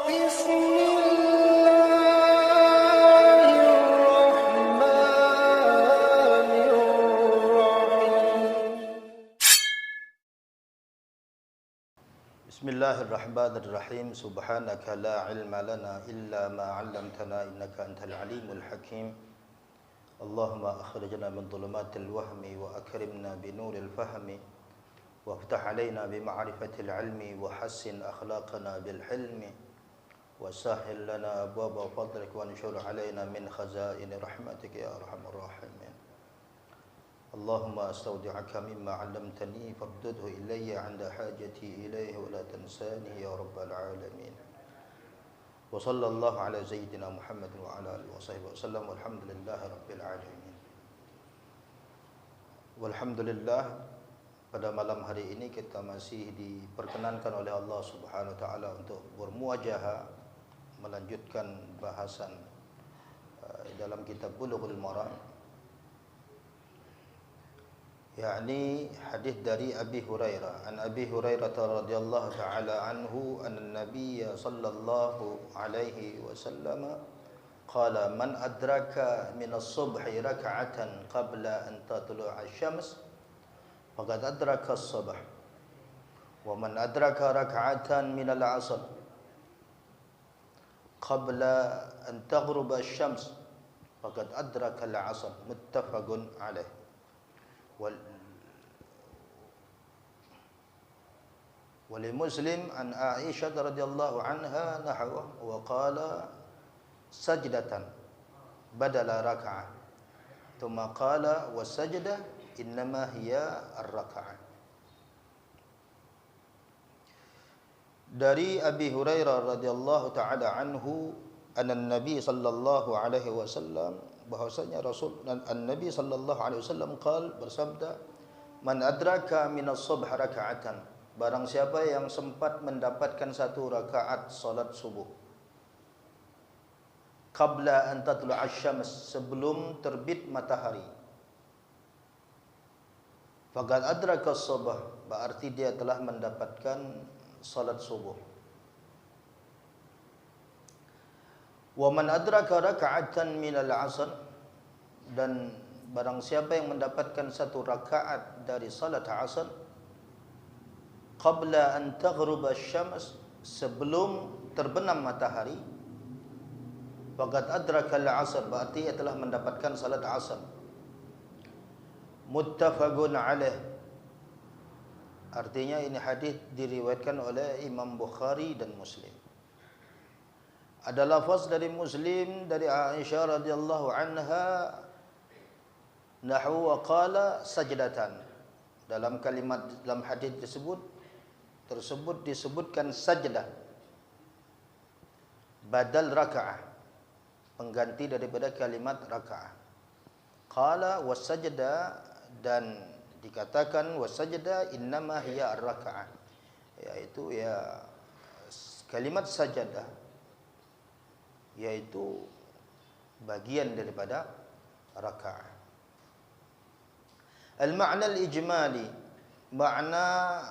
بسم الله الرحمن الرحيم بسم الله الرحمن الرحيم سبحانك لا علم لنا إلا ما علمتنا إنك أنت العليم الحكيم اللهم أخرجنا من ظلمات الوهم وأكرمنا بنور الفهم وافتح علينا بمعرفة العلم وحسن أخلاقنا بالحلم وسهل لنا أبواب فضلك وانشر علينا من خزائن رحمتك يا أرحم الراحمين اللهم أستودعك مما علمتني فردده إلي عند حاجتي إليه ولا تنساني يا رب العالمين وصلى الله على سيدنا محمد وعلى آله وصحبه وسلم والحمد لله رب العالمين. Walhamdulillah, pada malam hari ini kita masih diperkenankan oleh Allah Subhanahu wa taala untuk bermuajahah melanjutkan bahasan dalam kitab Bulughul Maram, yakni hadis dari Abi Hurairah. An Abi Hurairah radhiyallahu taala anhu anna Nabiy sallallahu alaihi wasallam qala man adraka min as-subhi rak'atan qabla an tatlu'a asy-syams faqad adraka as-subh wa man adraka rak'atan min al-'asr qabla an taghruba asy-syams faqad adraka al-'asr muttafaqun alaih. ولمسلم عن عائشة رضي الله عنها نحوه وقال سجدة بدل ركعة ثم قال والسجدة إنما هي الركعة. Dari Abi Hurairah radhiyallahu taala anhu anna Nabi sallallahu alaihi wasallam, bahwasanya Rasul Nabi sallallahu alaihi wasallam bersabda, man adraka minas subh raka'atan, barang siapa yang sempat mendapatkan satu rakaat salat subuh qabla an tatlu'a asy-syams, sebelum terbit matahari, faqad adraka as-subh, berarti dia telah mendapatkan salat subuh. Wa man adraka raka'atan minal 'asr, dan barang siapa yang mendapatkan satu rakaat dari salat asar qabla an taghruba asy-syams, sebelum terbenam matahari, faqad adraka al-'asr, berarti ia telah mendapatkan salat asar. Muttafaqun alaih, artinya ini hadis diriwayatkan oleh Imam Bukhari dan Muslim. Ada lafaz dari Muslim dari Aisyah radhiyallahu anha nahwu wa qala sajdatan. Dalam kalimat, dalam hadis tersebut disebutkan sajdah badal raka'ah, pengganti daripada kalimat raka'ah. Qala wasajda, dan dikatakan wasajda innama hiya ar-raka'ah, yaitu kalimat sajadah, yaitu bagian daripada raka'ah. Al-ma'na al-ijmali, makna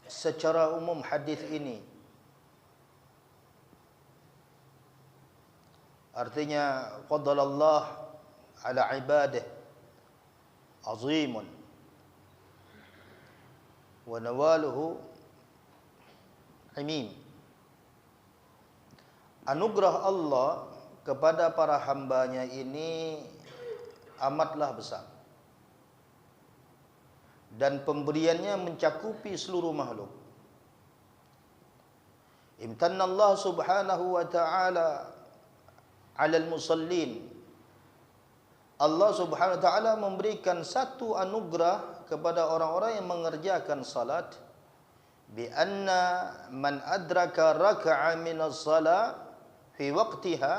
secara umum hadis ini, artinya fadlallah ala ibadihi azimun wa nawaluhu imim. Anugerah Allah kepada para hambanya ini amatlah besar, dan pemberiannya mencakupi seluruh makhluk. Imtanna Allah subhanahu wa ta'ala 'alal musallin, Allah subhanahu wa ta'ala memberikan satu anugerah kepada orang-orang yang mengerjakan salat, bi anna man adraka raka'a minas salat fi waqtiha,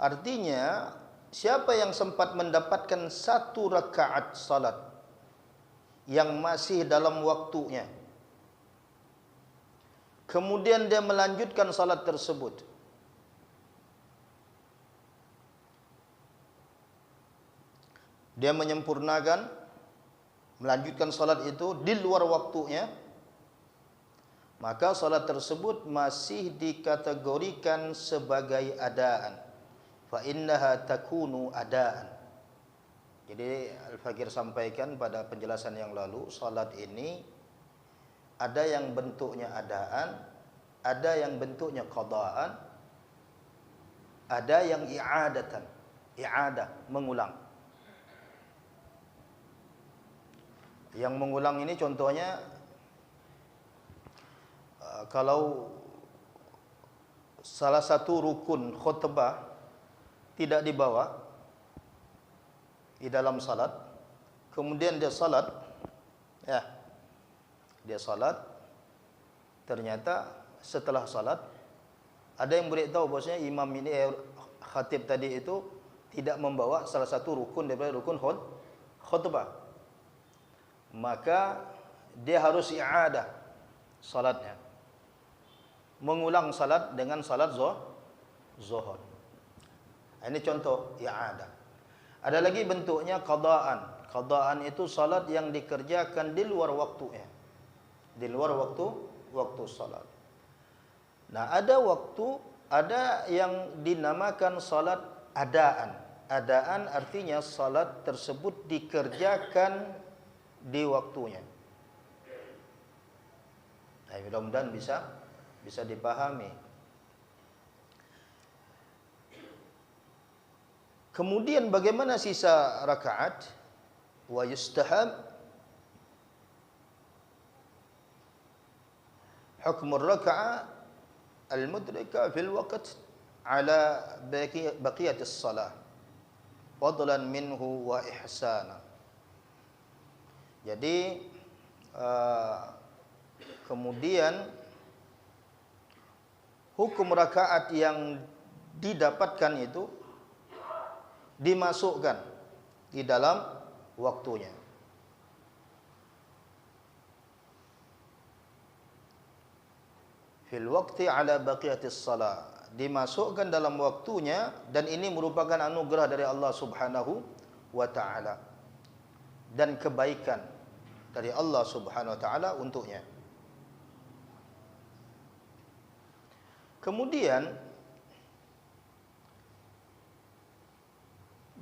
artinya siapa yang sempat mendapatkan satu rakaat salat yang masih dalam waktunya, kemudian dia melanjutkan salat tersebut, dia menyempurnakan, melanjutkan salat itu di luar waktunya, maka salat tersebut masih dikategorikan sebagai adaan. Fa innaha takunu adaan. Jadi Al-Fakir sampaikan pada penjelasan yang lalu, salat ini ada yang bentuknya adaan, ada yang bentuknya qadaan, ada yang i'adatan, i'adah, mengulang. Yang mengulang ini contohnya kalau salah satu rukun khutbah tidak dibawa di dalam salat, kemudian dia salat, ya, dia salat, ternyata setelah salat ada yang beritahu bahwasanya imam ini, khatib tadi itu tidak membawa salah satu rukun daripada rukun khutbah, maka dia harus i'adah salatnya, mengulang salat dengan salat zuhur. Ini contoh i'adah. Ada lagi bentuknya qadaan. Qadaan itu salat yang dikerjakan di luar waktunya, di luar waktu salat. Nah, ada yang dinamakan salat adaan. Adaan artinya salat tersebut dikerjakan di waktunya. Nah, mudah-mudahan bisa dipahami. Kemudian bagaimana sisa rakaat? Wa yustahab hukm ar-rak'ah al-mudrika fil waqt ala baqiyat as-salah fadlan minhu wa ihsana. Jadi kemudian hukum rakaat yang didapatkan itu dimasukkan di dalam waktunya. Fil waqti ala baqiyatis salah, dimasukkan dalam waktunya, dan ini merupakan anugerah dari Allah Subhanahu wa taala dan kebaikan dari Allah Subhanahu wa taala untuknya. Kemudian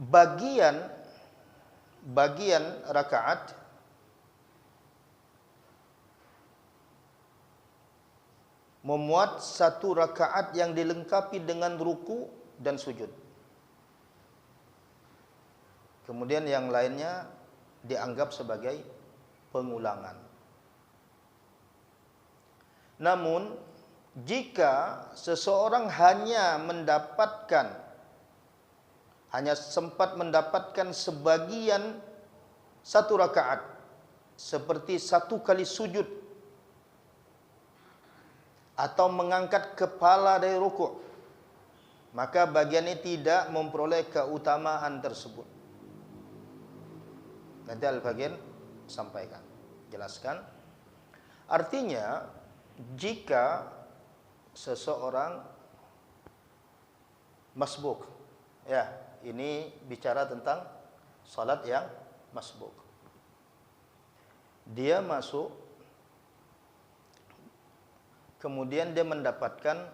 bagian rakaat memuat satu rakaat yang dilengkapi dengan ruku dan sujud. Kemudian yang lainnya dianggap sebagai pengulangan. Namun jika seseorang hanya sempat mendapatkan sebagian satu rakaat, seperti satu kali sujud atau mengangkat kepala dari rukuk, maka bagian ini tidak memperoleh keutamaan tersebut. Nanti Al-Fakir sampaikan, jelaskan. Artinya, jika seseorang masbuk, ya, ini bicara tentang salat yang masbuk. Dia masuk, kemudian dia mendapatkan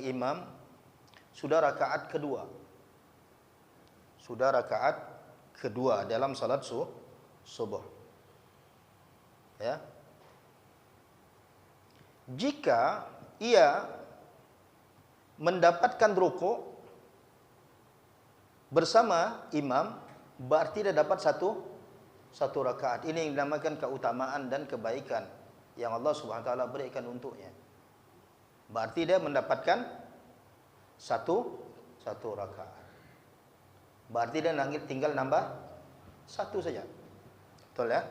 imam sudah rakaat kedua. Sudah rakaat kedua dalam salat subuh. Ya. Jika ia mendapatkan rukuk bersama imam, berarti dia dapat satu rakaat. Ini yang dinamakan keutamaan dan kebaikan yang Allah Subhanahu wa taala berikan untuknya. Berarti dia mendapatkan satu rakaat. Berarti dia tinggal nambah satu saja. Betul ya?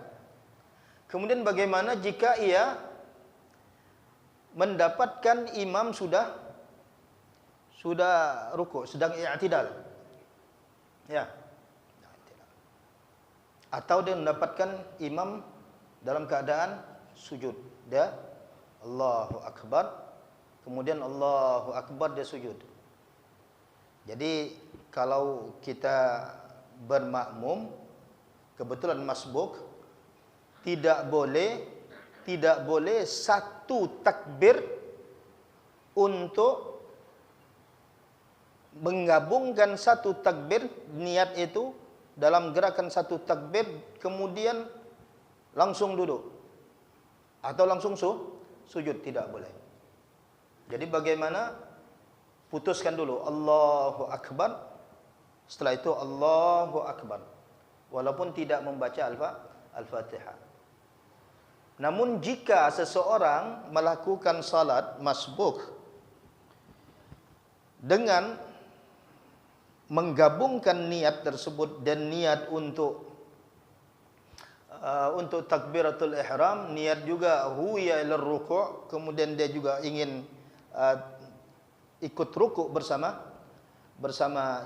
Kemudian bagaimana jika ia mendapatkan imam sudah rukuk, sedang i'tidal? Ya. Atau dia mendapatkan imam dalam keadaan sujud. Dia Allahu Akbar, kemudian Allahu Akbar dia sujud. Jadi kalau kita bermakmum kebetulan masbuk, tidak boleh satu takbir untuk menggabungkan satu takbir, niat itu dalam gerakan satu takbir kemudian langsung duduk atau langsung sujud, tidak boleh. Jadi bagaimana? Putuskan dulu Allahu Akbar, setelah itu Allahu Akbar, walaupun tidak membaca Al-Fatihah. Namun jika seseorang melakukan salat masbuk dengan menggabungkan niat tersebut dan niat untuk takbiratul ihram, niat juga huya ila ruku', kemudian dia juga ingin ikut ruku' bersama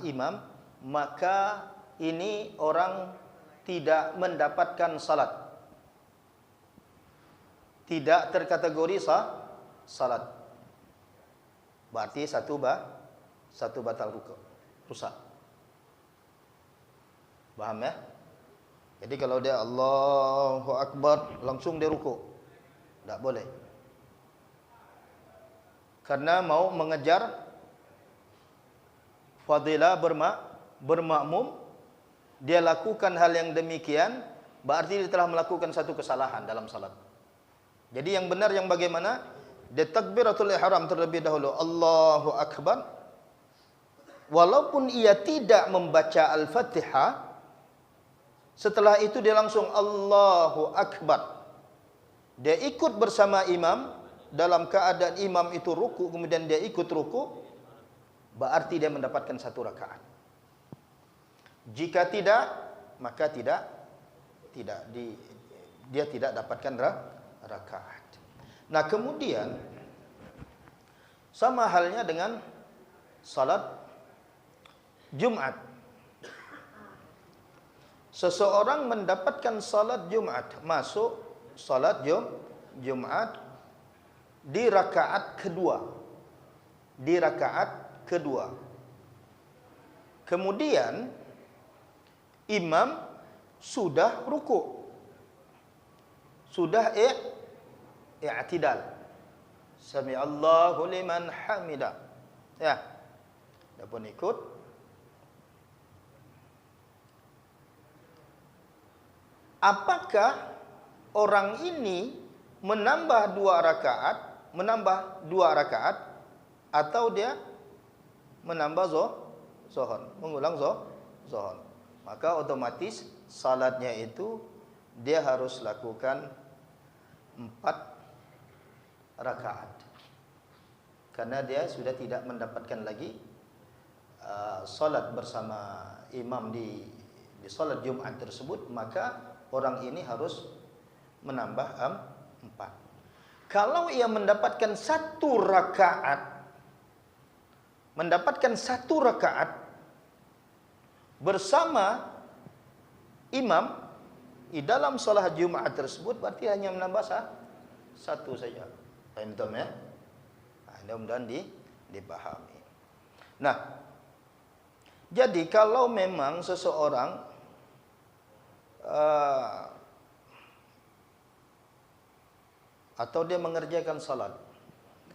imam, maka ini orang tidak mendapatkan salat, tidak terkategori salat. Berarti satu batal ruku', rusak. Paham ya? Jadi kalau dia Allahu Akbar langsung dia ruku', tidak boleh. Karena mau mengejar fadilah bermakmum, dia lakukan hal yang demikian, berarti dia telah melakukan satu kesalahan dalam salat. Jadi yang benar yang bagaimana? Dia takbiratul ihram terlebih dahulu Allahu Akbar, walaupun ia tidak membaca Al-Fatihah, setelah itu dia langsung Allahu Akbar. Dia ikut bersama imam dalam keadaan imam itu ruku, kemudian dia ikut ruku, berarti dia mendapatkan satu rakaat. Jika tidak, maka dia tidak dapatkan rakaat. Nah, kemudian sama halnya dengan salat Jumat. Seseorang mendapatkan salat Jumat, masuk salat Jumat di rakaat kedua. Kemudian imam sudah ruku', sudah i'tidal. Sami'allahu liman hamidah. Ya. Dah pun ikut. Apakah orang ini menambah dua rakaat atau dia menambah zuhur, mengulang zuhur? Maka otomatis salatnya itu dia harus lakukan 4 rakaat. Karena dia sudah tidak mendapatkan lagi salat bersama imam di salat Jumat tersebut, maka orang ini harus menambah 4. Kalau ia mendapatkan satu rakaat bersama imam di dalam salat Jumat tersebut, berarti hanya menambah satu saja. Paham ya? Mudah-mudahan dipahami. Nah, jadi kalau memang seseorang atau dia mengerjakan salat,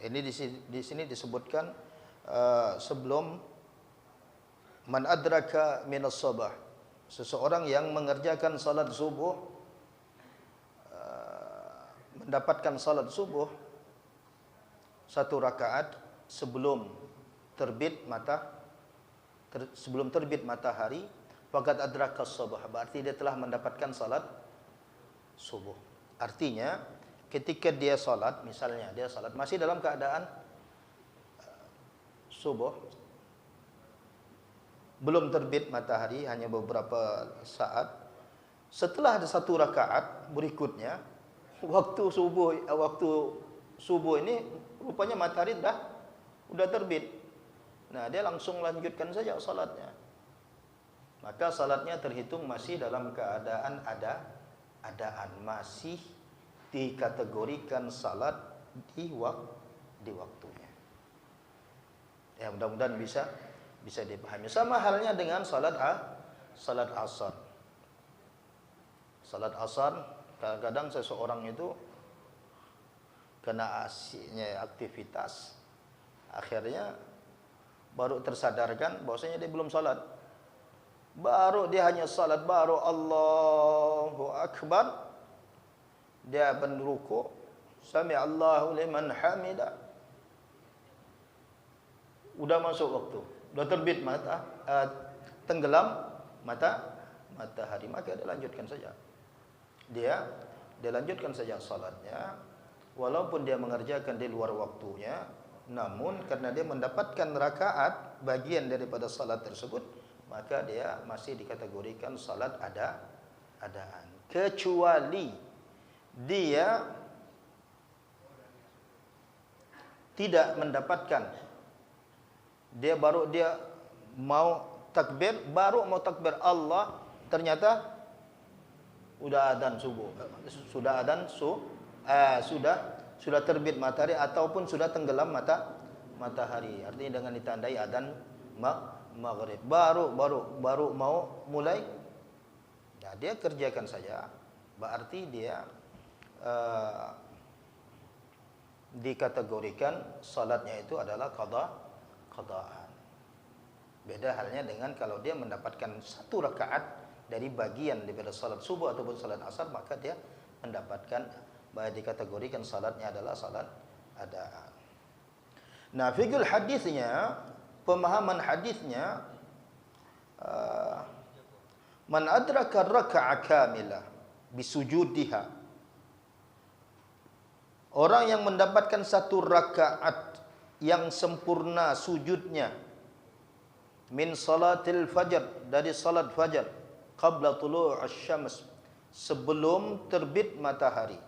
ini di sini disebutkan sebelum man adraka minas sabah, seseorang yang mengerjakan salat subuh, mendapatkan salat subuh 1 rakaat sebelum terbit matahari, faqad adraka sabah, berarti dia telah mendapatkan salat subuh. Artinya ketika dia salat, misalnya dia salat masih dalam keadaan subuh, belum terbit matahari, hanya beberapa saat. Setelah ada 1 rakaat berikutnya, waktu subuh ini rupanya matahari udah terbit. Nah, dia langsung lanjutkan saja salatnya. Maka salatnya terhitung masih dalam keadaan masih dikategorikan salat di waktunya. Ya, mudah-mudahan bisa dipahami. Sama halnya dengan salat asar. Salat asar Kadang-kadang seseorang itu kena asiknya aktivitas, akhirnya baru tersadarkan bahwasanya dia belum salat. Baru dia hanya salat, baru Allahu Akbar, dia berruku, sami Allahu liman hamida, udah masuk waktu, udah terbit tenggelam matahari, maka dia lanjutkan saja. Dia lanjutkan saja salatnya, walaupun dia mengerjakan di luar waktunya, namun karena dia mendapatkan rakaat bagian daripada salat tersebut, maka dia masih dikategorikan salat adaan. Kecuali dia tidak mendapatkan, dia mau takbir, Allah, ternyata sudah adzan subuh, sudah terbit matahari ataupun sudah tenggelam matahari. Artinya dengan ditandai adzan maghrib, baru mau mulai, ya dia kerjakan saja. Berarti dia dikategorikan salatnya itu adalah qadaan. Beda halnya dengan kalau dia mendapatkan satu rakaat dari bagian daripada salat subuh ataupun salat asar, maka dia mendapatkan, dikategorikan salatnya adalah salat adaan. Nah, fikul hadisnya, pemahaman hadisnya, man adraka raka'ah kamilah bisujudiha, orang yang mendapatkan satu rakaat yang sempurna sujudnya, min salatil fajr, dari salat fajar, qabla tulu' asy-syams, sebelum terbit matahari,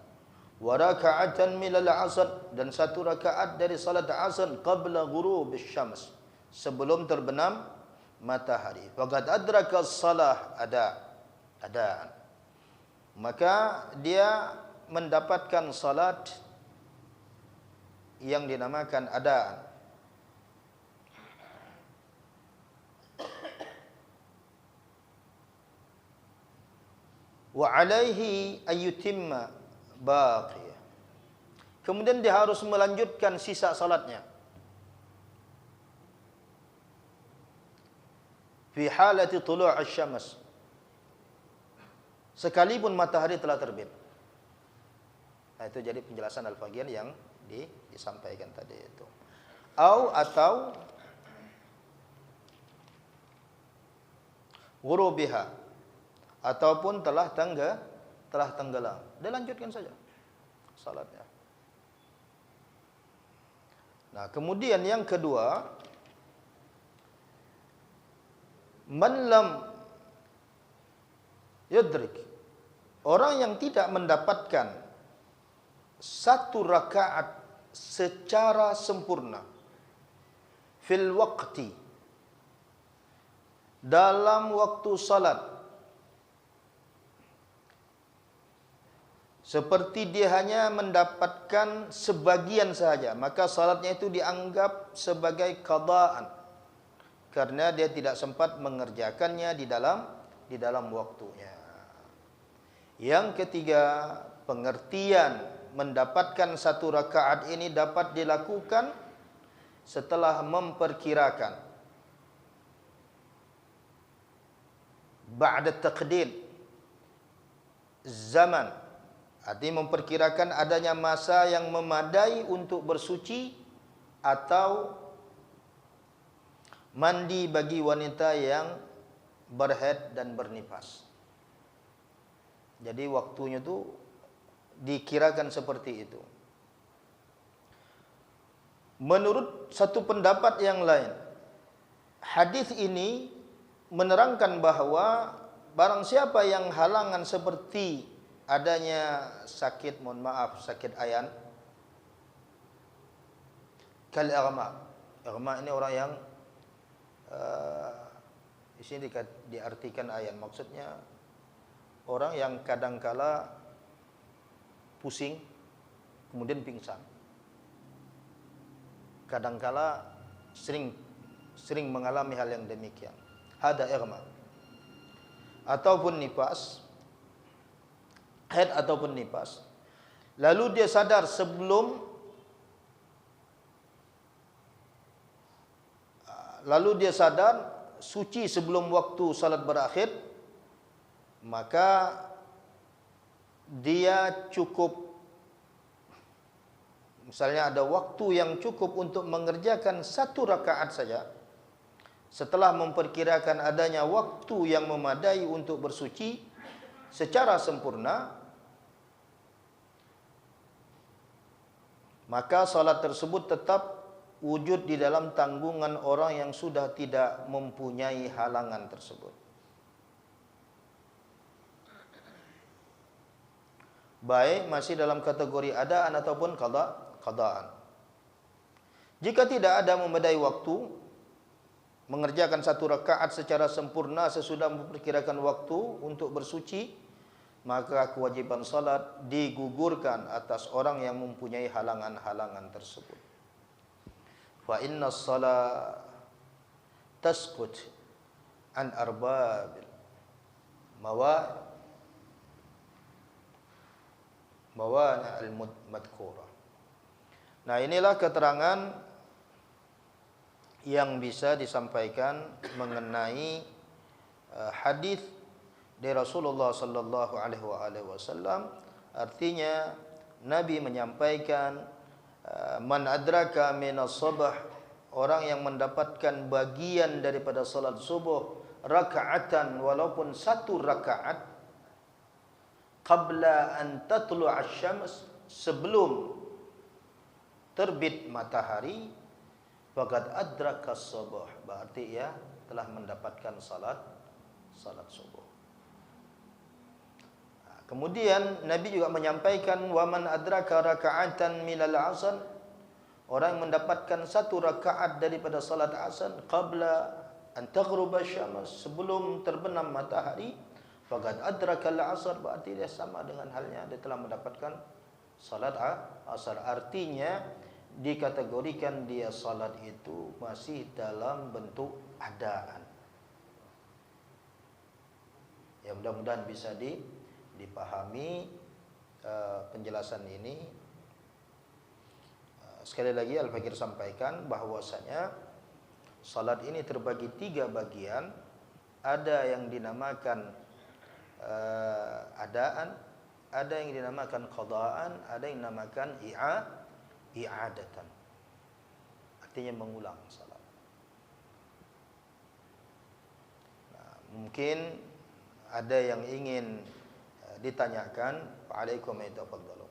wa raka'atan minal 'asr, dan satu rakaat dari salat asar, qabla ghurub asy-syams, sebelum terbenam matahari, faqad adraka as-salah adaan, maka dia mendapatkan salat yang dinamakan adaan. Wa alaihi ayyutimma baqiyah, kemudian dia harus melanjutkan sisa salatnya fi halati tulu' asy-syams, sekalipun matahari telah terbit. Nah, itu jadi penjelasan Al-Fagian yang disampaikan tadi itu. Atau ghurubiha, ataupun telah tenggelam, dia lanjutkan saja salatnya. Nah, kemudian yang kedua, man lam yudrik, orang yang tidak mendapatkan satu rakaat secara sempurna fil waqti, dalam waktu salat, seperti dia hanya mendapatkan sebagian saja, maka salatnya itu dianggap sebagai qadaan, karena dia tidak sempat mengerjakannya di dalam waktunya. Yang ketiga, pengertian mendapatkan satu rakaat ini dapat dilakukan setelah memperkirakan ba'da taqdir zaman, artinya memperkirakan adanya masa yang memadai untuk bersuci atau mandi bagi wanita yang berhaid dan bernifas. Jadi waktunya itu dikirakan seperti itu. Menurut satu pendapat yang lain, hadis ini menerangkan bahawa barang siapa yang halangan seperti adanya sakit, sakit ayan, kal irma. Irma ini orang yang di sini diartikan ayan, maksudnya orang yang kadangkala pusing kemudian pingsan, kadangkala sering mengalami hal yang demikian, hada irma, ataupun nifas, haid ataupun nifas, lalu dia sadar suci sebelum waktu salat berakhir, maka dia cukup, misalnya ada waktu yang cukup untuk mengerjakan 1 rakaat saja, setelah memperkirakan adanya waktu yang memadai untuk bersuci secara sempurna, maka salat tersebut tetap wujud di dalam tanggungan orang yang sudah tidak mempunyai halangan tersebut. Baik masih dalam kategori adaan ataupun qadaan. Jika tidak ada memadai waktu, mengerjakan 1 rakaat secara sempurna sesudah memperkirakan waktu untuk bersuci, maka kewajiban salat digugurkan atas orang yang mempunyai halangan-halangan tersebut. Fa inna as-salat tasqut an arbabil mawani al-madhkurah. Nah, inilah keterangan yang bisa disampaikan mengenai hadis dari Rasulullah sallallahu alaihi wasallam. Artinya Nabi menyampaikan, man adraka minas subh, orang yang mendapatkan bagian daripada salat subuh, raka'atan, walaupun 1 rakaat, qabla an tatlu'a asy-syams, sebelum terbit matahari, faqad adraka as-subh, berarti ia telah mendapatkan salat subuh. Kemudian Nabi juga menyampaikan, wa man adraka raka'atan minal 'asr, orang yang mendapatkan 1 rakaat daripada salat asar, qabla an taghruba asy-syams, sebelum terbenam matahari, faqad adraka al-'asr, berarti dia sama dengan halnya dia telah mendapatkan salat asar. Artinya dikategorikan dia salat itu masih dalam bentuk adaan. Ya, mudah-mudahan bisa dipahami penjelasan ini. Sekali lagi Al-Fakir sampaikan bahwasanya salat ini terbagi 3 bagian. Ada yang dinamakan adaan, ada yang dinamakan qadaan, ada yang dinamakan i'adatan. Artinya mengulang salat. Nah, mungkin ada yang ingin ditanyakan, fa'alaikum yatafaddalu.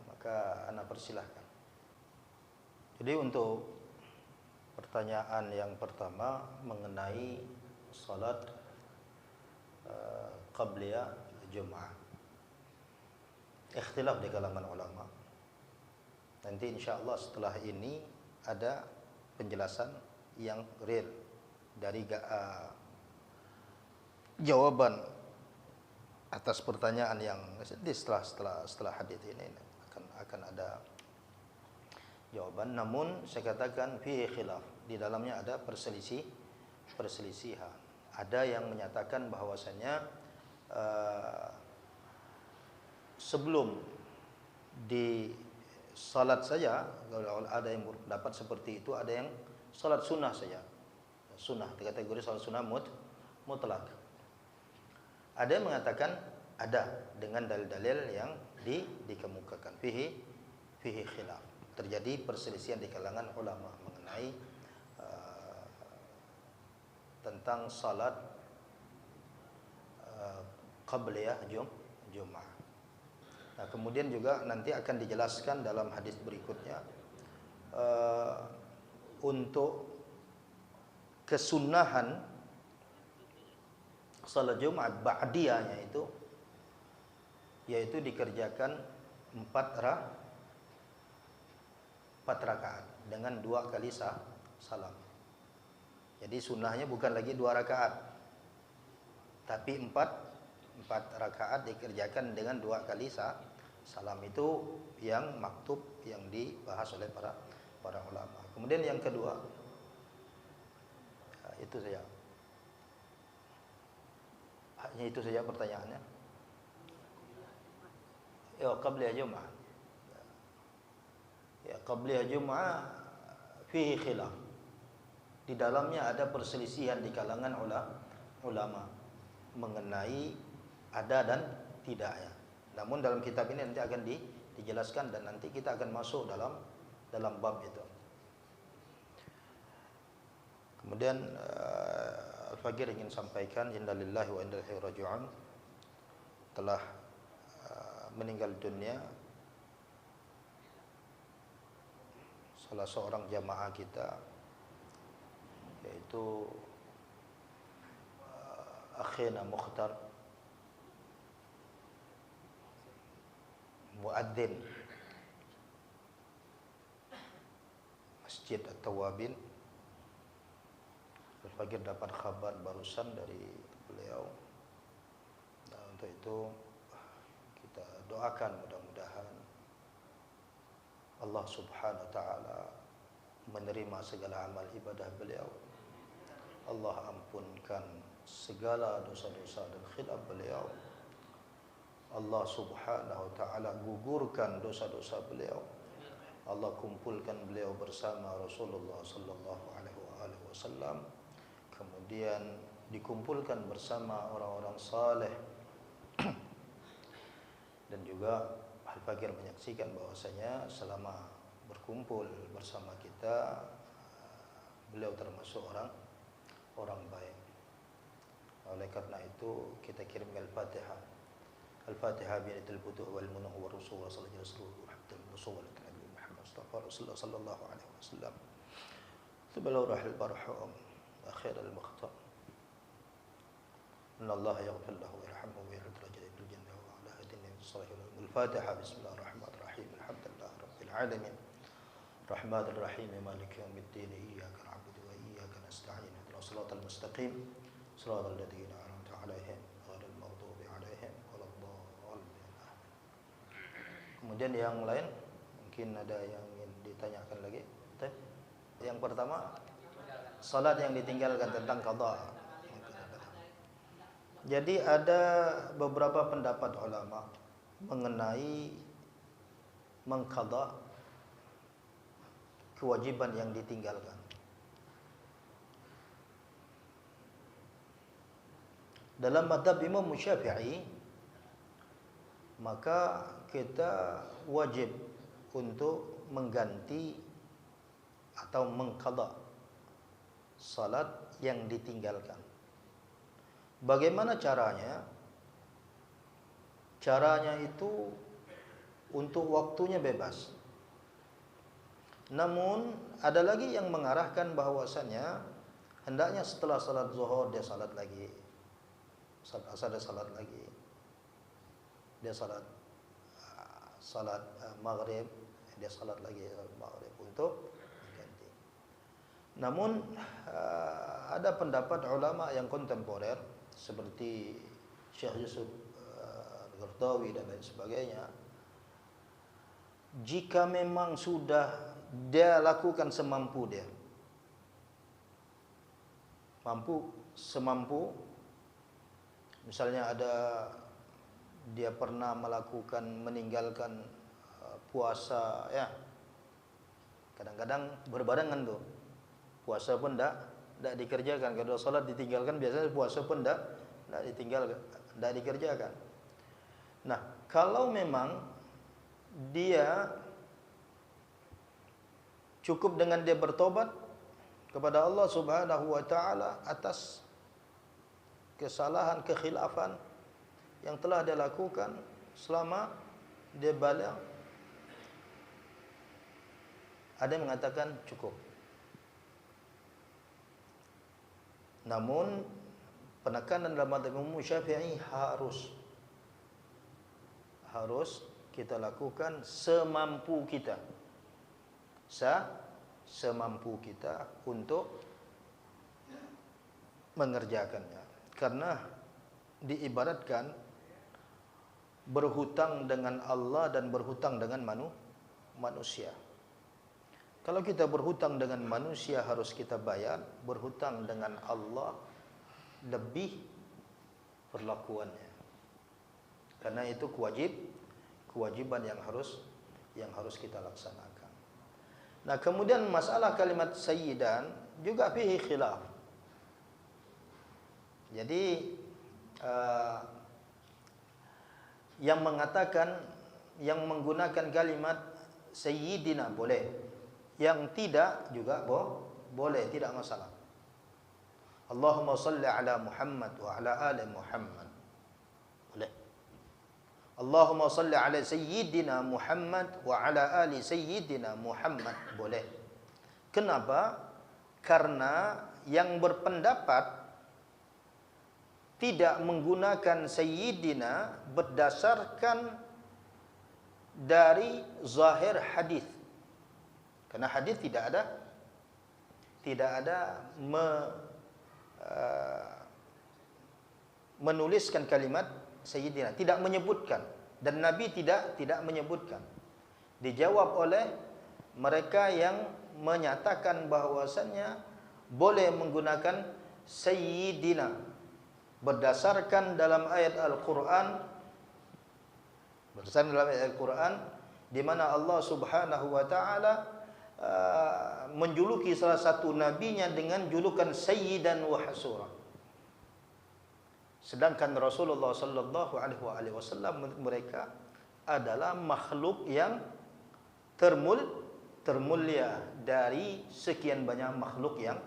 Maka ana persilahkan. Jadi untuk pertanyaan yang pertama mengenai salat qabliyah Jumat, ikhtilaf di kalangan ulama. Nanti insyaallah setelah ini ada penjelasan yang real dari jawaban atas pertanyaan yang setelah hadis ini akan ada jawaban. Namun saya katakan fi khilaf, di dalamnya ada perselisihan. Ada yang menyatakan bahwasanya sebelum di salat saja, kalau ada yang berpendapat seperti itu, ada yang salat sunnah saja. Sunnah dikategori salat sunnah mutlak. Ada yang mengatakan ada dengan dalil-dalil yang dikemukakan. Fihi khilaf. Terjadi perselisihan di kalangan ulama mengenai tentang salat qabliyah Jumat. Nah, kemudian juga nanti akan dijelaskan dalam hadis berikutnya untuk kesunahan salat Jumat ba'diyahnya itu, yaitu dikerjakan 4 rakaat dengan 2 kali salam. Jadi sunnahnya bukan lagi 2 rakaat, tapi 4 rakaat dikerjakan dengan 2 kali salam. Itu yang maktub yang dibahas oleh para ulama. Kemudian yang kedua, itu saja. Hanya itu saja pertanyaannya. Ya, qabliyah Jum'ah. Ya, qabliyah Jum'ah fihi khilaf. Di dalamnya ada perselisihan di kalangan ulama mengenai ada dan tidaknya. Namun dalam kitab ini nanti akan dijelaskan dan nanti kita akan masuk dalam bab itu. Kemudian Al-Faqir ingin sampaikan inna lillahi wa inna ilaihi raji'un, telah meninggal dunia salah seorang jamaah kita, yaitu akhina Mukhtar, muadzin Masjid At-Tawabin. Al-Faqir dapat kabar barusan dari beliau. Nah, untuk itu kita doakan mudah-mudahan Allah Subhanahu wa taala menerima segala amal ibadah beliau. Allah ampunkan segala dosa-dosa dan khilaf beliau. Allah Subhanahu wa taala gugurkan dosa-dosa beliau. Allah kumpulkan beliau bersama Rasulullah sallallahu alaihi wasallam. Kemudian dikumpulkan bersama orang-orang saleh. Dan juga Al-Faqir menyaksikan bahwasanya selama berkumpul bersama kita, beliau termasuk orang baik. Oleh karena itu kita kirimkan Al-Fatihah. Al-Fatihah bi'idil budu' wal munuh wa rasul sallallahu alaihi wasallam Nabi Muhammad sallallahu alaihi wasallam. Tabalau rahil barhum akhir al-mukhtar. Inna Allah yaghfir lahu wa yarhamhu wa yarhamhu darajat fil jannah wa ala hadin salihun. Al-Fatihah bismillahirrahmanirrahim. Alhamdulillahi rabbil alamin. Rahmanir rahim maliki yaumiddin. Iyyaka na'budu wa iyyaka nasta'in. Ihdinas siratal mustaqim. Siratal ladzina an'amta 'alaihim ghairil maghdubi 'alaihim waladdallin. Kemudian yang lain mungkin ada yang ingin ditanyakan lagi. Yang pertama, salat yang ditinggalkan tentang qada. Jadi ada beberapa pendapat ulama mengenai mengqada kewajiban yang ditinggalkan. Dalam mazhab Imam Syafi'i, maka kita wajib untuk mengganti atau mengqada salat yang ditinggalkan. Bagaimana caranya? Caranya itu untuk waktunya bebas. Namun ada lagi yang mengarahkan bahwasannya hendaknya setelah salat zuhur dia salat lagi, salat asar dia salat lagi, dia salat maghrib dia salat lagi, salat maghrib untuk mengganti. Namun ada pendapat ulama yang kontemporer seperti Syekh Yusuf Al-Qaradawi dan lain sebagainya, jika memang sudah dia lakukan semampu dia, semampu, misalnya ada dia pernah meninggalkan puasa, ya kadang-kadang berbarengan tuh, puasa pun tidak dikerjakan. Kalau salat ditinggalkan biasanya puasa pun tidak dikerjakan. Nah, kalau memang dia cukup dengan dia bertobat kepada Allah Subhanahu wa taala atas kesalahan, kekhilafan yang telah dia lakukan selama dia baligh, ada yang mengatakan cukup. Namun penekanan dalam mazhab Imam Syafi'i harus kita lakukan semampu kita. Semampu kita untuk mengerjakannya. Karena diibaratkan berhutang dengan Allah dan berhutang dengan manusia. Kalau kita berhutang dengan manusia harus kita bayar, berhutang dengan Allah lebih perlakuannya. Karena itu kewajiban yang harus kita laksanakan. Nah, kemudian masalah kalimat sayyidan juga fihi khilaf. Jadi yang mengatakan, yang menggunakan kalimat sayyidina boleh, yang tidak juga boleh, tidak masalah. Allahumma salli ala Muhammad wa ala ali Muhammad, boleh. Allahumma salli ala sayyidina Muhammad wa ala ali sayyidina Muhammad, boleh. Kenapa? Karena yang berpendapat tidak menggunakan sayyidina berdasarkan dari zahir hadis. Karena hadis tidak ada menuliskan kalimat sayyidina, tidak menyebutkan, dan Nabi tidak menyebutkan. Dijawab oleh mereka yang menyatakan bahwasannya boleh menggunakan sayyidina berdasarkan dalam ayat Al-Quran, di mana Allah Subhanahu wa taala menjuluki salah satu nabinya dengan julukan sayyidan wa hasura. Sedangkan Rasulullah sallallahu alaihi wasallam mereka adalah makhluk yang termulia dari sekian banyak makhluk yang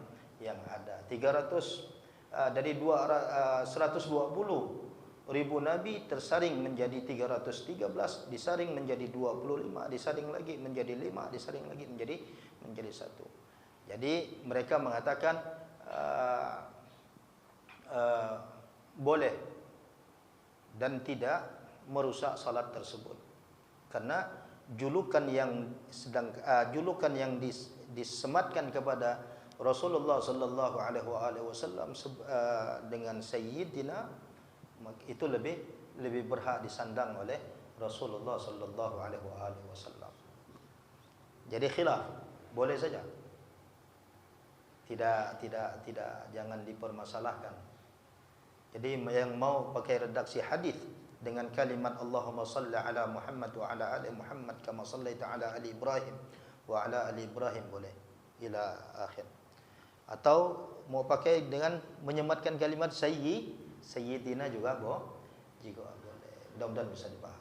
ada. 120.000 nabi tersaring menjadi 313, disaring menjadi 25, disaring lagi menjadi 5, disaring lagi menjadi 1. Jadi mereka mengatakan boleh dan tidak merusak salat tersebut, karena julukan yang disematkan kepada Rasulullah sallallahu alaihi wasallam dengan sayyidina, itu lebih berhak disandang oleh Rasulullah sallallahu alaihi wasallam. Jadi khilaf, boleh saja. Tidak, jangan dipermasalahkan. Jadi yang mau pakai redaksi hadis dengan kalimat Allahumma salli ala Muhammad wa ala ali Muhammad kama sallaita ala ali Ibrahim wa ala ali Ibrahim, boleh ila akhir. Atau mau pakai dengan menyematkan kalimat sayyidina juga boleh. Mudah-mudahan bisa dipahami.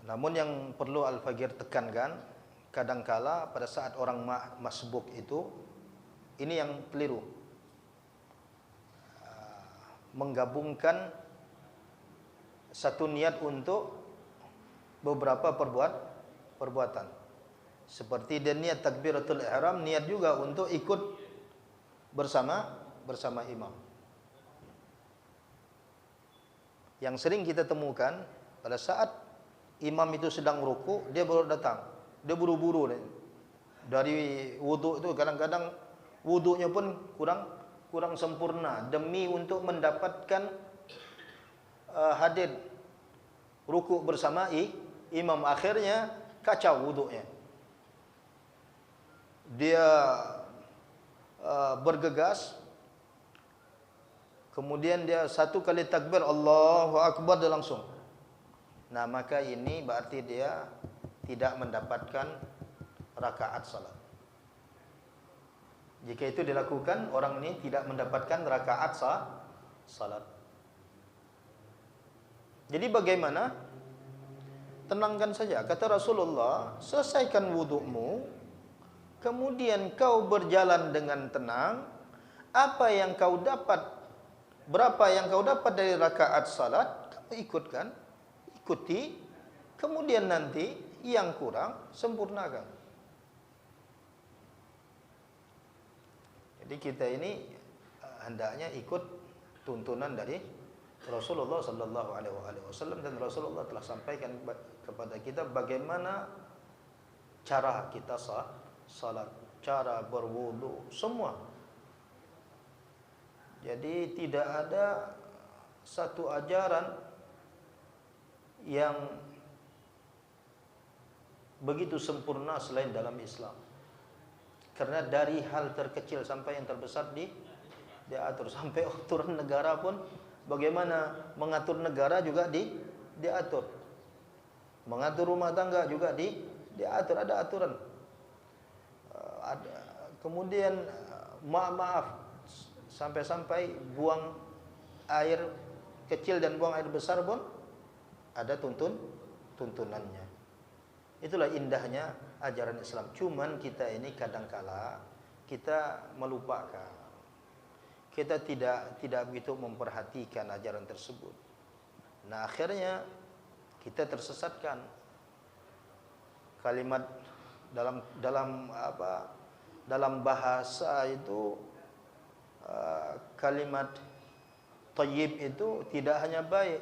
Namun yang perlu Al-Faqir tekankan, kadangkala pada saat orang masbuk itu, ini yang keliru, menggabungkan satu niat untuk beberapa perbuatan. Seperti dia niat takbiratul ihram, niat juga untuk ikut bersama imam. Yang sering kita temukan pada saat imam itu sedang ruku, dia baru datang, dia buru-buru dari wuduk itu. Kadang-kadang wuduknya pun kurang sempurna demi untuk mendapatkan hadir ruku bersama imam. Akhirnya kacau wuduknya. Dia bergegas, kemudian dia satu kali takbir Allahu Akbar, dia langsung. Nah, maka ini berarti dia tidak mendapatkan rakaat salat. Jika itu dilakukan, orang ini tidak mendapatkan rakaat salat. Jadi bagaimana? Tenangkan saja. Kata Rasulullah, selesaikan wudukmu, kemudian kau berjalan dengan tenang. Apa yang kau dapat, berapa yang kau dapat dari rakaat salat, kamu ikuti. Kemudian nanti yang kurang sempurnakan. Jadi kita ini hendaknya ikut tuntunan dari Rasulullah sallallahu alaihi wasallam, dan Rasulullah telah sampaikan kepada kita bagaimana cara kita salat, cara berwudu, semua. Jadi tidak ada satu ajaran yang begitu sempurna selain dalam Islam. Karena dari hal terkecil sampai yang terbesar diatur. Sampai aturan negara pun, bagaimana mengatur negara juga diatur. Mengatur rumah tangga juga diatur, ada aturan. Kemudian maaf sampai-sampai buang air kecil dan buang air besar pun ada tuntunannya. Itulah indahnya ajaran Islam. Cuman kita ini kadangkala kita melupakan. Kita tidak begitu memperhatikan ajaran tersebut. Nah, akhirnya kita tersesatkan. Kalimat dalam bahasa itu kalimat thayyib itu tidak hanya baik.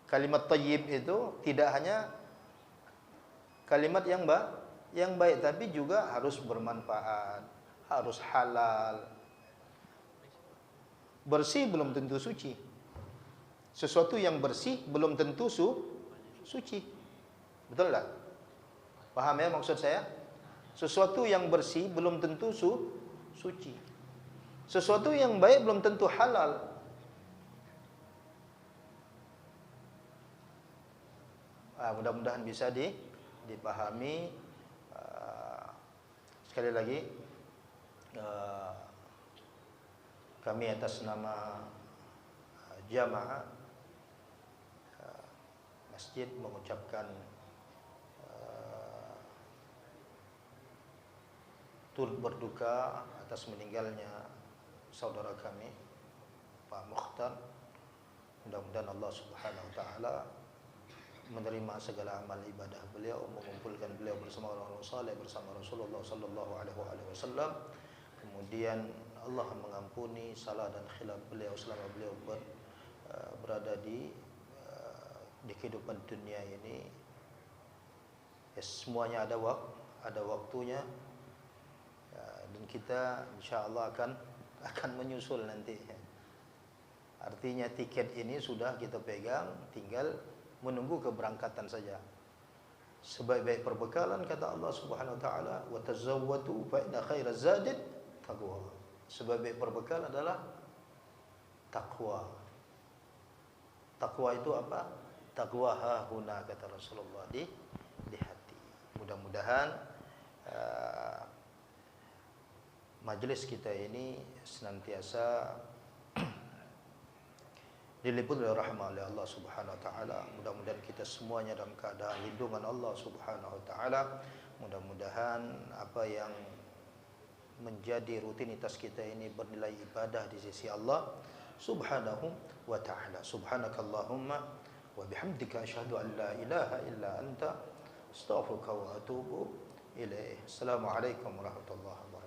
Kalimat thayyib itu tidak hanya kalimat yang baik, tapi juga harus bermanfaat, harus halal. Bersih belum tentu suci. Sesuatu yang bersih belum tentu suci. Betul tak? Paham ya maksud saya? Sesuatu yang bersih belum tentu suci. Sesuatu yang baik belum tentu halal. Mudah-mudahan bisa dipahami. Sekali lagi, kami atas nama jamaah masjid mengucapkan turut berduka atas meninggalnya saudara kami Pak Mukhtar. Mudah-mudahan Allah Subhanahu wa taala menerima segala amal ibadah beliau, mengumpulkan beliau bersama orang-orang saleh, bersama Rasulullah sallallahu alaihi wasallam. Kemudian Allah mengampuni salah dan khilaf beliau selama beliau berada di kehidupan dunia ini. Ya, semuanya ada waktunya. Ya, dan kita insyaallah akan menyusul nanti. Artinya tiket ini sudah kita pegang, tinggal menunggu keberangkatan saja. Sebaik-baik perbekalan kata Allah Subhanahu wa taala, wa tazawwadu fa inna khairaz zadi taqwa. Sebaik-baik perbekalan adalah takwa. Takwa itu apa? Takwa hahuna kata Rasulullah di hati. Mudah-mudahan majelis kita ini senantiasa diliputi oleh rahmat oleh Allah Subhanahu wa taala. Mudah-mudahan kita semuanya dalam keadaan lindungan Allah Subhanahu wa taala. Mudah-mudahan apa yang menjadi rutinitas kita ini bernilai ibadah di sisi Allah Subhanahu wa taala. Subhanakallahumma wa bihamdika asyhadu an la ilaha illa anta astaghfiruka wa atubu ilaih. Assalamualaikum warahmatullahi wabarakatuh.